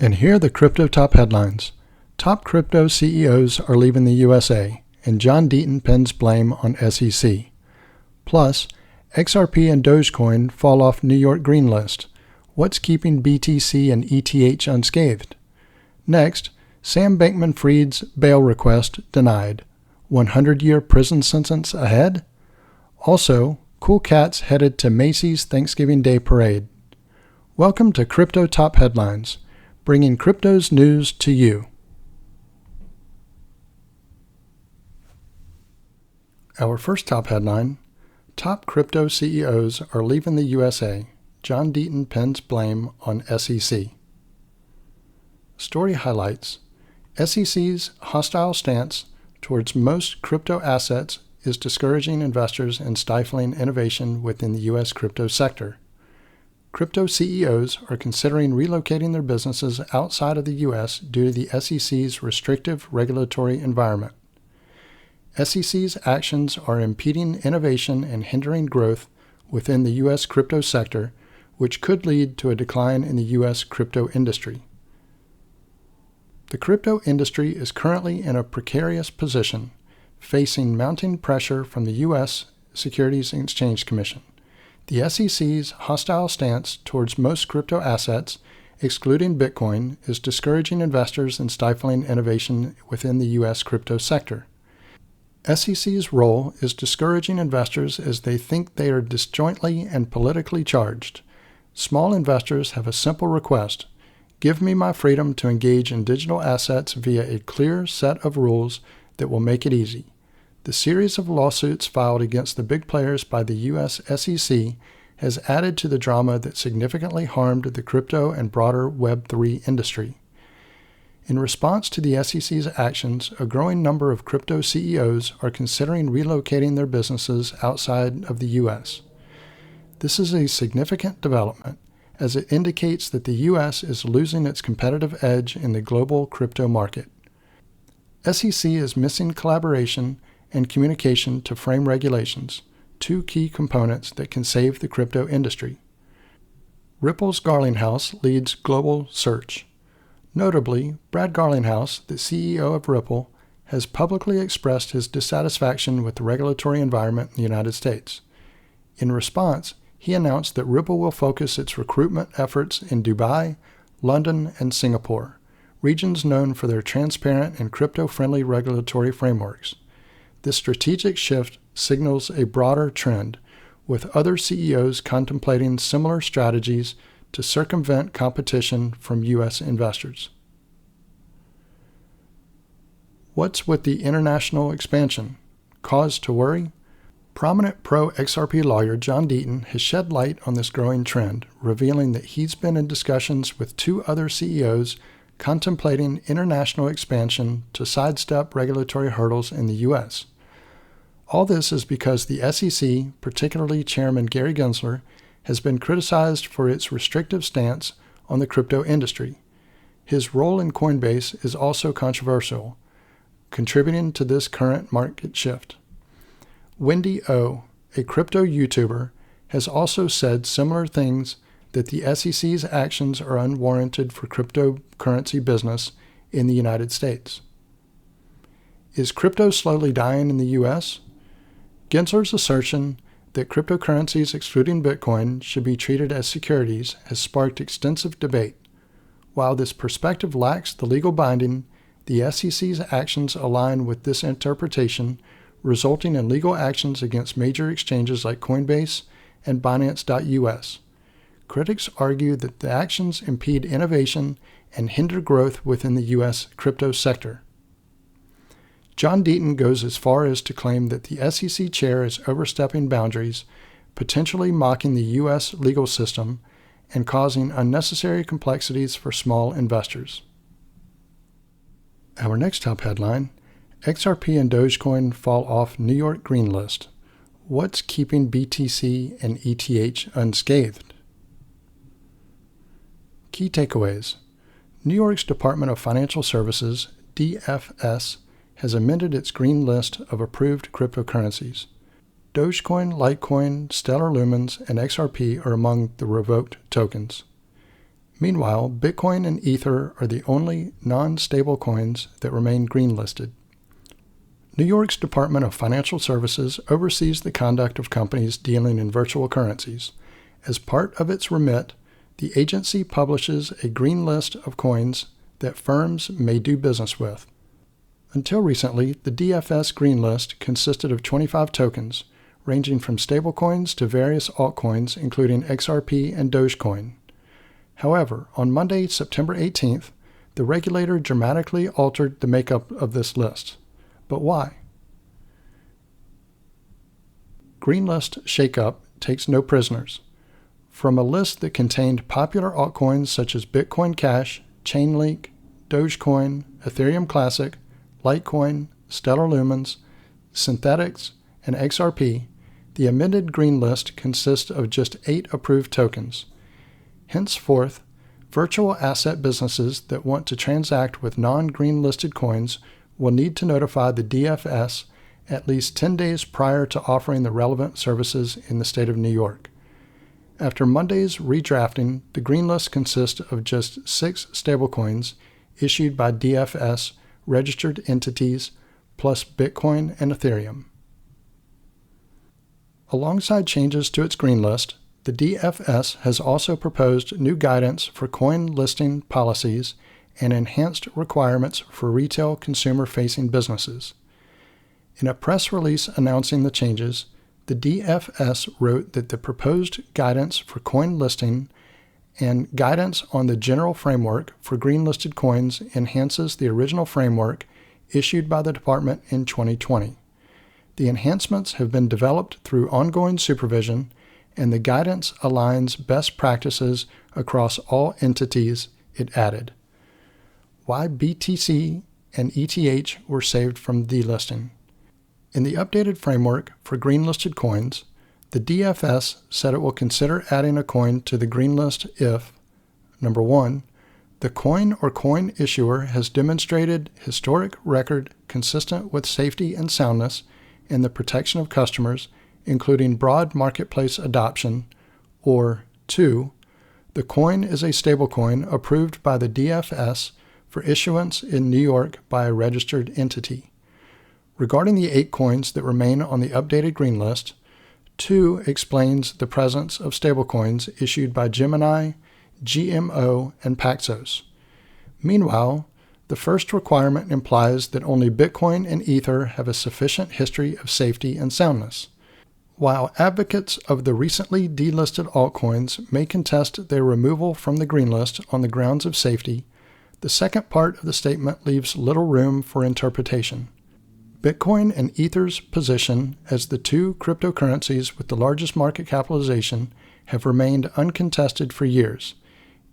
And here are the crypto top headlines. Top crypto CEOs are leaving the USA, and John Deaton pins blame on SEC. Plus, XRP and Dogecoin fall off New York Greenlist. What's keeping BTC and ETH unscathed? Next, Sam Bankman-Fried's bail request denied. 100-year prison sentence ahead? Also, cool cats headed to Macy's Thanksgiving Day Parade. Welcome to Crypto Top Headlines, bringing crypto's news to you. Our first top headline, top crypto CEOs are leaving the USA. John Deaton pins blame on SEC. Story highlights, SEC's hostile stance towards most crypto assets is discouraging investors and stifling innovation within the U.S. crypto sector. Crypto CEOs are considering relocating their businesses outside of the U.S. due to the SEC's restrictive regulatory environment. SEC's actions are impeding innovation and hindering growth within the U.S. crypto sector, which could lead to a decline in the U.S. crypto industry. The crypto industry is currently in a precarious position, facing mounting pressure from the U.S. Securities and Exchange Commission. The SEC's hostile stance towards most crypto assets, excluding Bitcoin, is discouraging investors and stifling innovation within the U.S. crypto sector. SEC's role is discouraging investors as they think they are disjointly and politically charged. Small investors have a simple request: give me my freedom to engage in digital assets via a clear set of rules that will make it easy. The series of lawsuits filed against the big players by the U.S. SEC has added to the drama that significantly harmed the crypto and broader Web3 industry. In response to the SEC's actions, a growing number of crypto CEOs are considering relocating their businesses outside of the U.S. This is a significant development, as it indicates that the U.S. is losing its competitive edge in the global crypto market. SEC is missing collaboration and communication to frame regulations, two key components that can save the crypto industry. Ripple's Garlinghouse leads global search. Notably, Brad Garlinghouse, the CEO of Ripple, has publicly expressed his dissatisfaction with the regulatory environment in the United States. In response, he announced that Ripple will focus its recruitment efforts in Dubai, London, and Singapore, regions known for their transparent and crypto-friendly regulatory frameworks. This strategic shift signals a broader trend, with other CEOs contemplating similar strategies to circumvent competition from U.S. investors. What's with the international expansion? Cause to worry? Prominent pro-XRP lawyer John Deaton has shed light on this growing trend, revealing that he's been in discussions with two other CEOs contemplating international expansion to sidestep regulatory hurdles in the U.S. All this is because the SEC, particularly Chairman Gary Gensler, has been criticized for its restrictive stance on the crypto industry. His role in Coinbase is also controversial, contributing to this current market shift. Wendy O, a crypto YouTuber, has also said similar things, that the SEC's actions are unwarranted for cryptocurrency business in the United States. Is crypto slowly dying in the U.S.? Gensler's assertion that cryptocurrencies excluding Bitcoin should be treated as securities has sparked extensive debate. While this perspective lacks the legal binding, the SEC's actions align with this interpretation, resulting in legal actions against major exchanges like Coinbase and Binance.us. Critics argue that the actions impede innovation and hinder growth within the U.S. crypto sector. John Deaton goes as far as to claim that the SEC chair is overstepping boundaries, potentially mocking the U.S. legal system and causing unnecessary complexities for small investors. Our next top headline, XRP and Dogecoin fall off New York Greenlist. What's keeping BTC and ETH unscathed? Key takeaways. New York's Department of Financial Services, DFS, has amended its green list of approved cryptocurrencies. Dogecoin, Litecoin, Stellar Lumens, and XRP are among the revoked tokens. Meanwhile, Bitcoin and Ether are the only non-stable coins that remain greenlisted. New York's Department of Financial Services oversees the conduct of companies dealing in virtual currencies. As part of its remit, the agency publishes a green list of coins that firms may do business with. Until recently, the DFS green list consisted of 25 tokens, ranging from stablecoins to various altcoins, including XRP and Dogecoin. However, on Monday, September 18th, the regulator dramatically altered the makeup of this list. But why? Greenlist shakeup takes no prisoners. From a list that contained popular altcoins such as Bitcoin Cash, Chainlink, Dogecoin, Ethereum Classic, Litecoin, Stellar Lumens, Synthetics, and XRP, the amended green list consists of just 8 approved tokens. Henceforth, virtual asset businesses that want to transact with non-green listed coins will need to notify the DFS at least 10 days prior to offering the relevant services in the state of New York. After Monday's redrafting, the green list consists of just 6 stablecoins issued by DFS registered entities, plus Bitcoin and Ethereum. Alongside changes to its green list, the DFS has also proposed new guidance for coin listing policies and enhanced requirements for retail consumer-facing businesses. In a press release announcing the changes, the DFS wrote that the proposed guidance for coin listing and guidance on the general framework for green-listed coins enhances the original framework issued by the department in 2020. The enhancements have been developed through ongoing supervision, and the guidance aligns best practices across all entities, it added. Why BTC and ETH were saved from delisting. In the updated framework for green-listed coins, the DFS said it will consider adding a coin to the green list if, number 1, the coin or coin issuer has demonstrated historic record consistent with safety and soundness and the protection of customers, including broad marketplace adoption, or 2, the coin is a stablecoin approved by the DFS for issuance in New York by a registered entity. Regarding the 8 coins that remain on the updated green list, 2 explains the presence of stablecoins issued by Gemini, GMO, and Paxos. Meanwhile, the first requirement implies that only Bitcoin and Ether have a sufficient history of safety and soundness. While advocates of the recently delisted altcoins may contest their removal from the green list on the grounds of safety, the second part of the statement leaves little room for interpretation. Bitcoin and Ether's position as the 2 cryptocurrencies with the largest market capitalization have remained uncontested for years.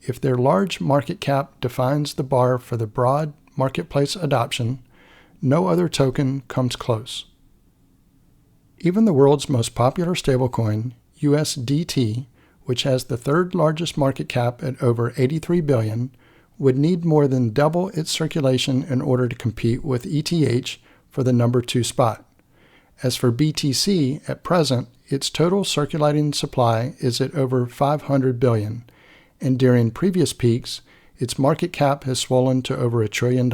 If their large market cap defines the bar for the broad marketplace adoption, no other token comes close. Even the world's most popular stablecoin, USDT, which has the 3rd largest market cap at over $83 billion, would need more than double its circulation in order to compete with ETH for the number 2 spot. As for BTC, at present, its total circulating supply is at over $500 billion, and during previous peaks, its market cap has swollen to over $1 trillion.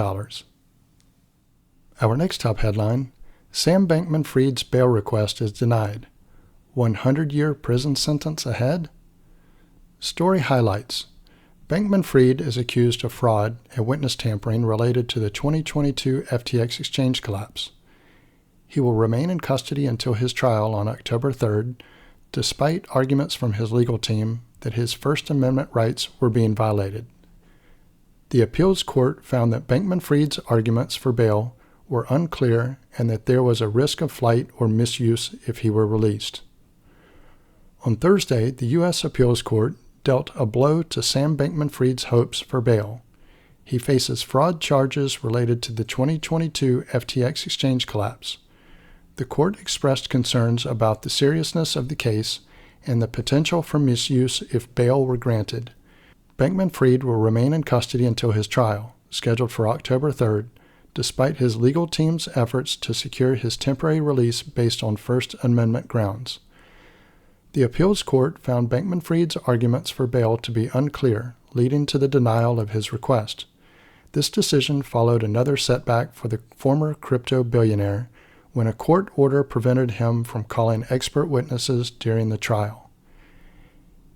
Our next top headline, Sam Bankman-Fried's bail request is denied. 100-year prison sentence ahead? Story highlights. Bankman-Fried is accused of fraud and witness tampering related to the 2022 FTX exchange collapse. He will remain in custody until his trial on October 3rd, despite arguments from his legal team that his First Amendment rights were being violated. The appeals court found that Bankman-Fried's arguments for bail were unclear and that there was a risk of flight or misuse if he were released. On Thursday, the U.S. Appeals Court dealt a blow to Sam Bankman-Fried's hopes for bail. He faces fraud charges related to the 2022 FTX exchange collapse. The court expressed concerns about the seriousness of the case and the potential for misuse if bail were granted. Bankman-Fried will remain in custody until his trial, scheduled for October 3rd, despite his legal team's efforts to secure his temporary release based on First Amendment grounds. The appeals court found Bankman-Fried's arguments for bail to be unclear, leading to the denial of his request. This decision followed another setback for the former crypto billionaire when a court order prevented him from calling expert witnesses during the trial.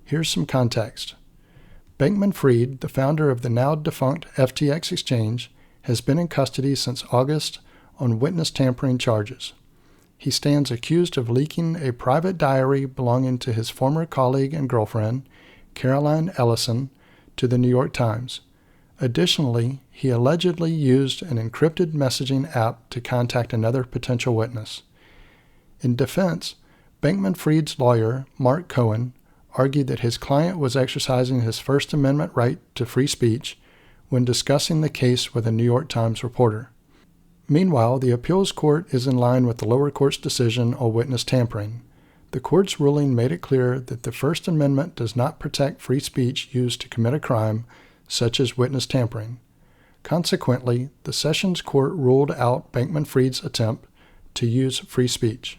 Here's some context. Bankman-Fried, the founder of the now-defunct FTX exchange, has been in custody since August on witness tampering charges. He stands accused of leaking a private diary belonging to his former colleague and girlfriend, Caroline Ellison, to the New York Times. Additionally, he allegedly used an encrypted messaging app to contact another potential witness. In defense, Bankman-Fried's lawyer, Mark Cohen, argued that his client was exercising his First Amendment right to free speech when discussing the case with a New York Times reporter. Meanwhile, the appeals court is in line with the lower court's decision on witness tampering. The court's ruling made it clear that the First Amendment does not protect free speech used to commit a crime, such as witness tampering. Consequently, the Sessions Court ruled out Bankman-Fried's attempt to use free speech.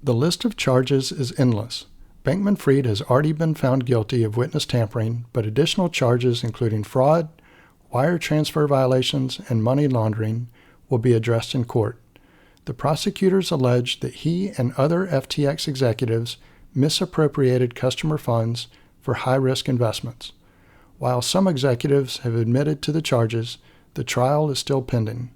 The list of charges is endless. Bankman-Fried has already been found guilty of witness tampering, but additional charges including fraud, wire transfer violations, and money laundering will be addressed in court. The prosecutors allege that he and other FTX executives misappropriated customer funds for high-risk investments. While some executives have admitted to the charges, the trial is still pending.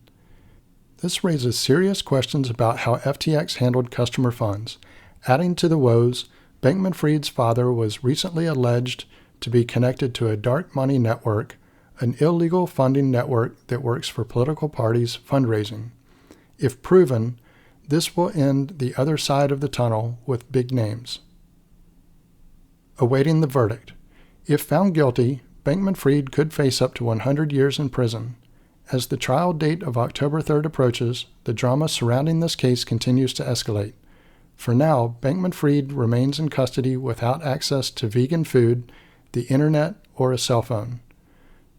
This raises serious questions about how FTX handled customer funds. Adding to the woes, Bankman-Fried's father was recently alleged to be connected to a dark money network, an illegal funding network that works for political parties' fundraising. If proven, this will end the other side of the tunnel with big names. Awaiting the verdict. If found guilty, Bankman-Fried could face up to 100 years in prison. As the trial date of October 3rd approaches, the drama surrounding this case continues to escalate. For now, Bankman-Fried remains in custody without access to vegan food, the internet, or a cell phone.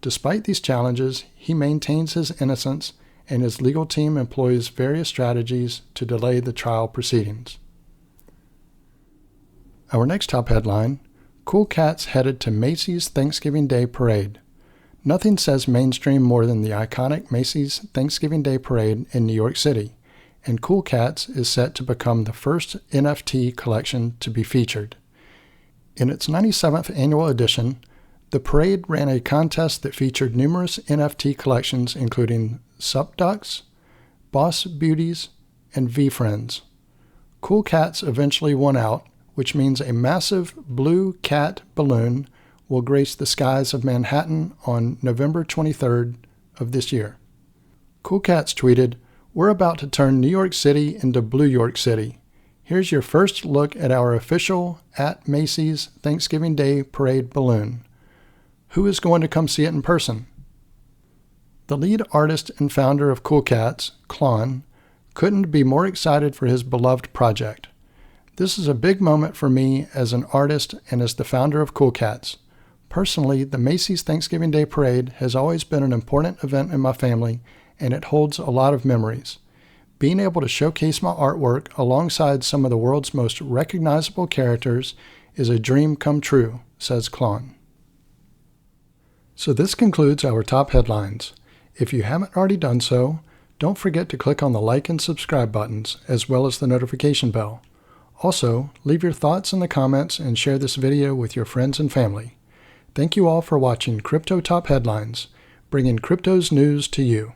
Despite these challenges, he maintains his innocence, and his legal team employs various strategies to delay the trial proceedings. Our next top headline: Cool Cats headed to Macy's Thanksgiving Day Parade. Nothing says mainstream more than the iconic Macy's Thanksgiving Day Parade in New York City, and Cool Cats is set to become the first NFT collection to be featured. In its 97th annual edition, the parade ran a contest that featured numerous NFT collections including Sup Ducks, Boss Beauties, and V-Friends. Cool Cats eventually won out, which means a massive blue cat balloon will grace the skies of Manhattan on November 23rd of this year. Cool Cats tweeted, "We're about to turn New York City into Blue York City. Here's your first look at our official @Macy's Thanksgiving Day Parade balloon. Who is going to come see it in person?" The lead artist and founder of Cool Cats, Klon, couldn't be more excited for his beloved project. "This is a big moment for me as an artist and as the founder of Cool Cats. Personally, the Macy's Thanksgiving Day Parade has always been an important event in my family, and it holds a lot of memories. Being able to showcase my artwork alongside some of the world's most recognizable characters is a dream come true," says Klon. So this concludes our top headlines. If you haven't already done so, don't forget to click on the like and subscribe buttons, as well as the notification bell. Also, leave your thoughts in the comments and share this video with your friends and family. Thank you all for watching Crypto Top Headlines, bringing crypto's news to you.